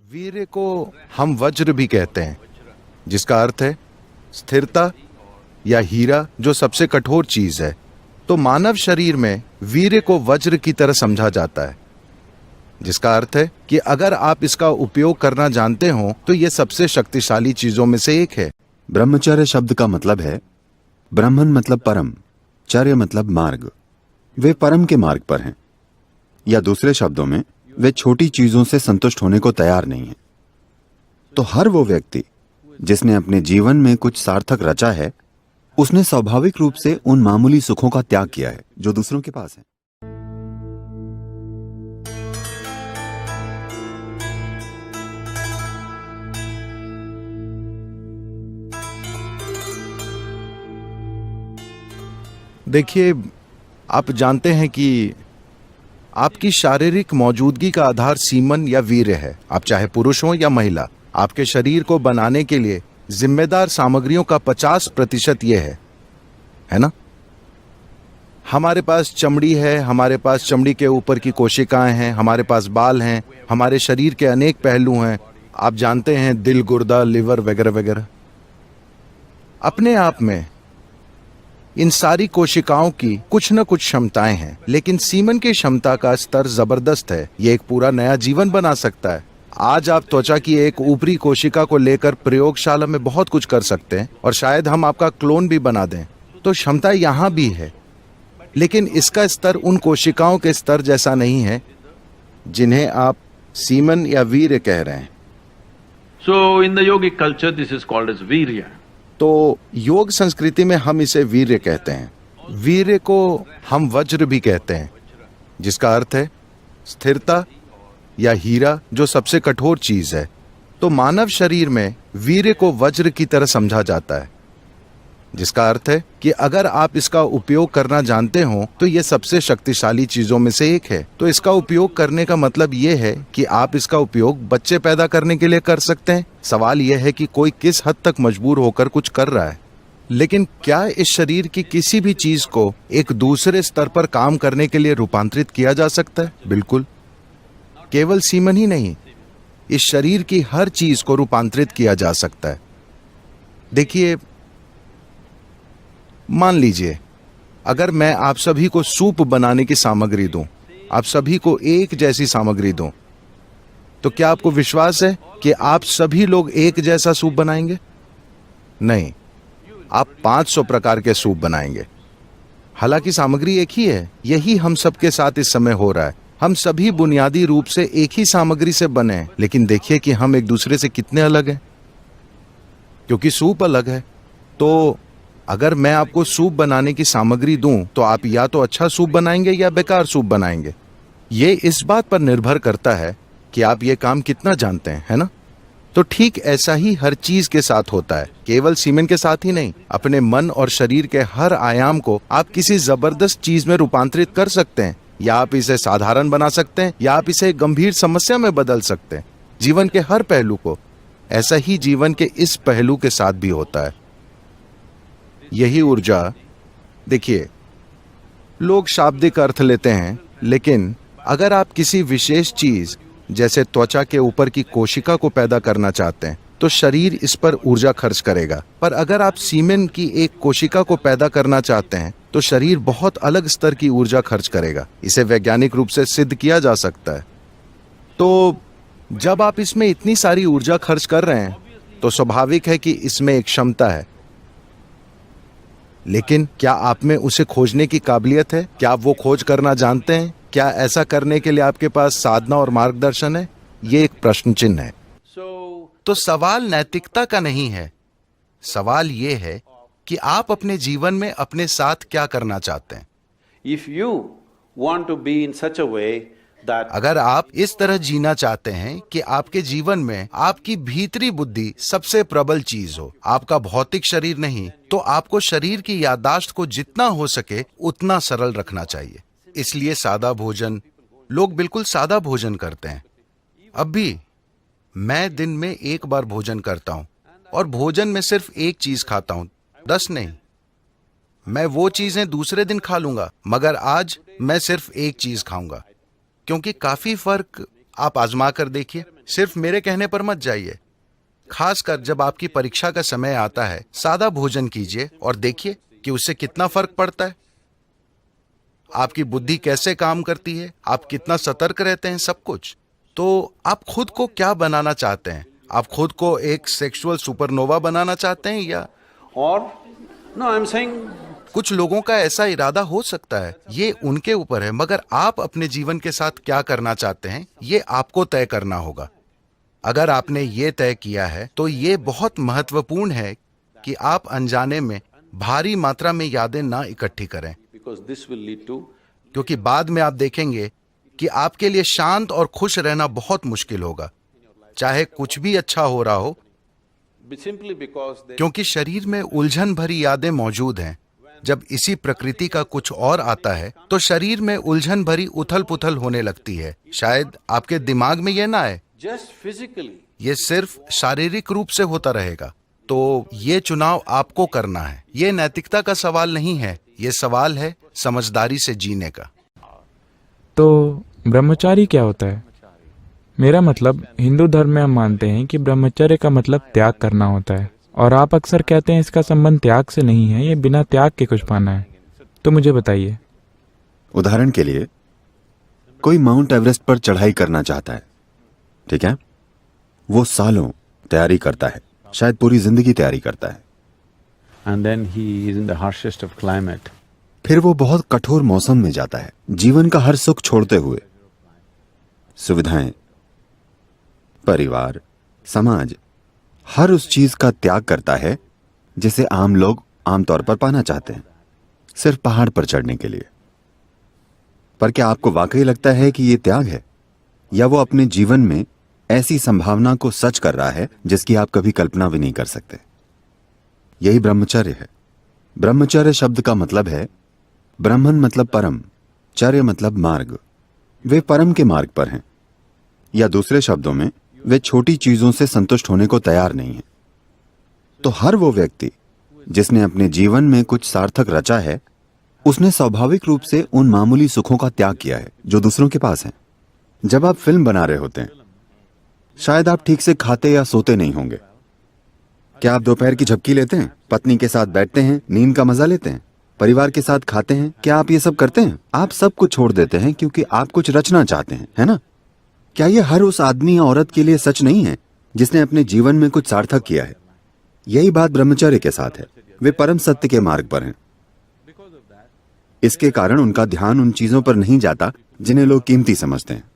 वीर्य को हम वज्र भी कहते हैं, जिसका अर्थ है स्थिरता या हीरा, जो सबसे कठोर चीज है। तो मानव शरीर में वीर्य को वज्र की तरह समझा जाता है, जिसका अर्थ है कि अगर आप इसका उपयोग करना जानते हो तो यह सबसे शक्तिशाली चीजों में से एक है। ब्रह्मचर्य शब्द का मतलब है ब्राह्मण मतलब परम, चर्य मतलब मार्ग। वे परम के मार्ग पर हैं, या दूसरे शब्दों में वे छोटी चीजों से संतुष्ट होने को तैयार नहीं हैं। तो हर वो व्यक्ति जिसने अपने जीवन में कुछ सार्थक रचा है, उसने स्वाभाविक रूप से उन मामूली सुखों का त्याग किया है जो दूसरों के पास है। देखिए, आप जानते हैं कि आपकी शारीरिक मौजूदगी का आधार सीमन या वीर्य है। आप चाहे पुरुष हो या महिला, आपके शरीर को बनाने के लिए जिम्मेदार सामग्रियों का 50% ये है ना? हमारे पास चमड़ी है, हमारे पास चमड़ी के ऊपर की कोशिकाएं हैं, हमारे पास बाल हैं, हमारे शरीर के अनेक पहलू हैं। आप जानते हैं, दिल, गुर्दा, लिवर वगैरह वगैरह। अपने आप में इन सारी कोशिकाओं की कुछ न कुछ क्षमताएं हैं, लेकिन सीमन की क्षमता का स्तर जबरदस्त है। ये एक पूरा नया जीवन बना सकता है। आज आप त्वचा की एक ऊपरी कोशिका को लेकर प्रयोगशाला में बहुत कुछ कर सकते हैं, और शायद हम आपका क्लोन भी बना दें। तो क्षमता यहाँ भी है, लेकिन इसका स्तर उन कोशिकाओं के स्तर जैसा नहीं है जिन्हें आप सीमन या वीर्य कह रहे हैं। So in the yogic culture, this is called as virya. तो योग संस्कृति में हम इसे वीर्य कहते हैं। वीर्य को हम वज्र भी कहते हैं, जिसका अर्थ है स्थिरता या हीरा, जो सबसे कठोर चीज है। तो मानव शरीर में वीर्य को वज्र की तरह समझा जाता है, जिसका अर्थ है कि अगर आप इसका उपयोग करना जानते हो तो यह सबसे शक्तिशाली चीजों में से एक है। तो इसका उपयोग करने का मतलब यह है कि आप इसका उपयोग बच्चे पैदा करने के लिए कर सकते हैं। सवाल यह है कि कोई किस हद तक मजबूर होकर कुछ कर रहा है। लेकिन क्या इस शरीर की किसी भी चीज को एक दूसरे स्तर पर काम करने के लिए रूपांतरित किया जा सकता है? बिल्कुल। केवल सीमन ही नहीं, इस शरीर की हर चीज को रूपांतरित किया जा सकता है। देखिए, मान लीजिए अगर मैं आप सभी को सूप बनाने की सामग्री दूं, आप सभी को एक जैसी सामग्री दूं, तो क्या आपको विश्वास है कि आप सभी लोग एक जैसा सूप बनाएंगे? नहीं, आप 500 प्रकार के सूप बनाएंगे। हालांकि सामग्री एक ही है। यही हम सबके साथ इस समय हो रहा है। हम सभी बुनियादी रूप से एक ही सामग्री से बने हैं, लेकिन देखिए कि हम एक दूसरे से कितने अलग हैं, क्योंकि सूप अलग है। तो अगर मैं आपको सूप बनाने की सामग्री दूं, तो आप या तो अच्छा सूप बनाएंगे या बेकार सूप बनाएंगे। ये इस बात पर निर्भर करता है कि आप ये काम कितना जानते हैं, है ना? तो ठीक ऐसा ही हर चीज के साथ होता है, केवल सीमेन के साथ ही नहीं। अपने मन और शरीर के हर आयाम को आप किसी जबरदस्त चीज में रूपांतरित कर सकते हैं, या आप इसे साधारण बना सकते हैं, या आप इसे गंभीर समस्या में बदल सकते हैं। जीवन के हर पहलू को। ऐसा ही जीवन के इस पहलू के साथ भी होता है। यही ऊर्जा, देखिए, लोग शाब्दिक अर्थ लेते हैं, लेकिन अगर आप किसी विशेष चीज जैसे त्वचा के ऊपर की कोशिका को पैदा करना चाहते हैं, तो शरीर इस पर ऊर्जा खर्च करेगा। पर अगर आप सीमेन की एक कोशिका को पैदा करना चाहते हैं, तो शरीर बहुत अलग स्तर की ऊर्जा खर्च करेगा। इसे वैज्ञानिक रूप से सिद्ध किया जा सकता है। तो जब आप इसमें इतनी सारी ऊर्जा खर्च कर रहे हैं, तो स्वाभाविक है कि इसमें एक क्षमता है। लेकिन क्या आप में उसे खोजने की काबिलियत है? क्या आप वो खोज करना जानते हैं? क्या ऐसा करने के लिए आपके पास साधना और मार्गदर्शन है? ये एक प्रश्न चिन्ह है। तो सवाल नैतिकता का नहीं है। सवाल ये है कि आप अपने जीवन में अपने साथ क्या करना चाहते हैं। If you want to be in such a way that अगर आप इस तरह जीना चाहते हैं कि आपके जीवन में आपकी भीतरी बुद्धि सबसे प्रबल चीज हो, आपका भौतिक शरीर नहीं, तो आपको शरीर की याददाश्त को जितना हो सके उतना सरल रखना चाहिए। इसलिए सादा भोजन, लोग बिल्कुल सादा भोजन करते हैं। अब भी मैं दिन में एक बार भोजन करता हूं, और भोजन में सिर्फ एक चीज खाता हूं, 10 नहीं। मैं वो चीजें दूसरे दिन खा लूंगा, मगर आज मैं सिर्फ एक चीज खाऊंगा, क्योंकि काफी फर्क आप आजमा कर देखिए, सिर्फ मेरे कहने पर मत जाइए। खासकर जब आपकी परीक्षा का समय आता है, सादा भोजन कीजिए और देखिए कि उससे कितना फर्क पड़ता है। आपकी बुद्धि कैसे काम करती है, आप कितना सतर्क रहते हैं, सब कुछ। तो आप खुद को क्या बनाना चाहते हैं? आप खुद को एक सेक्सुअल सुपरनोवा बनाना चाहते हैं या Or, no, I'm saying, कुछ लोगों का ऐसा इरादा हो सकता है, ये उनके ऊपर है, मगर आप अपने जीवन के साथ क्या करना चाहते हैं ये आपको तय करना होगा। अगर आपने ये तय किया है तो ये बहुत महत्वपूर्ण है कि आप अनजाने में भारी मात्रा में यादें ना इकट्ठी करें, because this will lead to, क्योंकि बाद में आप देखेंगे कि आपके लिए शांत और खुश रहना बहुत मुश्किल होगा, चाहे कुछ भी अच्छा हो रहा हो, simply because they, क्योंकि शरीर में उलझन भरी यादें मौजूद हैं। जब इसी प्रकृति का कुछ और आता है तो शरीर में उलझन भरी उथल पुथल होने लगती है। शायद आपके दिमाग में यह ना आए, just physically, ये सिर्फ शारीरिक रूप से होता रहेगा। तो ये चुनाव आपको करना है। ये नैतिकता का सवाल नहीं है, ये सवाल है समझदारी से जीने का। तो ब्रह्मचारी क्या होता है? मेरा मतलब, हिंदू धर्म में हम मानते हैं कि ब्रह्मचर्य का मतलब त्याग करना होता है, और आप अक्सर कहते हैं इसका संबंध त्याग से नहीं है, ये बिना त्याग के कुछ पाना है। तो मुझे बताइए। उदाहरण के लिए, कोई माउंट एवरेस्ट पर चढ़ाई करना चाहता है, ठीक है? वो सालों तैयारी करता है, शायद पूरी जिंदगी तैयारी करता है। and then he is in the harshest of climate. फिर वो बहुत कठोर मौसम में जाता है, जीवन का हर सुख छोड़ते हुए। सुविधाएं, परिवार, समाज, हर उस चीज का त्याग करता है जिसे आम लोग आमतौर पर पाना चाहते हैं, सिर्फ पहाड़ पर चढ़ने के लिए। पर क्या आपको वाकई लगता है कि ये त्याग है, या वो अपने जीवन में ऐसी संभावना को सच कर रहा है जिसकी आप कभी कल्पना भी नहीं कर सकते? यही ब्रह्मचर्य है। ब्रह्मचर्य शब्द का मतलब है, ब्राह्मण मतलब परम, चर्य मतलब मार्ग। वे परम के मार्ग पर हैं, या दूसरे शब्दों में, वे छोटी चीजों से संतुष्ट होने को तैयार नहीं हैं। तो हर वो व्यक्ति जिसने अपने जीवन में कुछ सार्थक रचा है, उसने स्वाभाविक रूप से उन मामूली सुखों का त्याग किया है जो दूसरों के पास हैं। जब आप फिल्म बना रहे होते हैं, शायद आप ठीक से खाते या सोते नहीं होंगे। क्या आप दोपहर की झपकी लेते हैं, पत्नी के साथ बैठते हैं, नींद का मजा लेते हैं, परिवार के साथ खाते हैं? क्या आप ये सब करते हैं? आप सब कुछ छोड़ देते हैं क्योंकि आप कुछ रचना चाहते हैं, है ना? क्या ये हर उस आदमी या औरत के लिए सच नहीं है जिसने अपने जीवन में कुछ सार्थक किया है? यही बात ब्रह्मचर्य के साथ है। वे परम सत्य के मार्ग पर हैं। इसके कारण उनका ध्यान उन चीजों पर नहीं जाता जिन्हें लोग कीमती समझते हैं।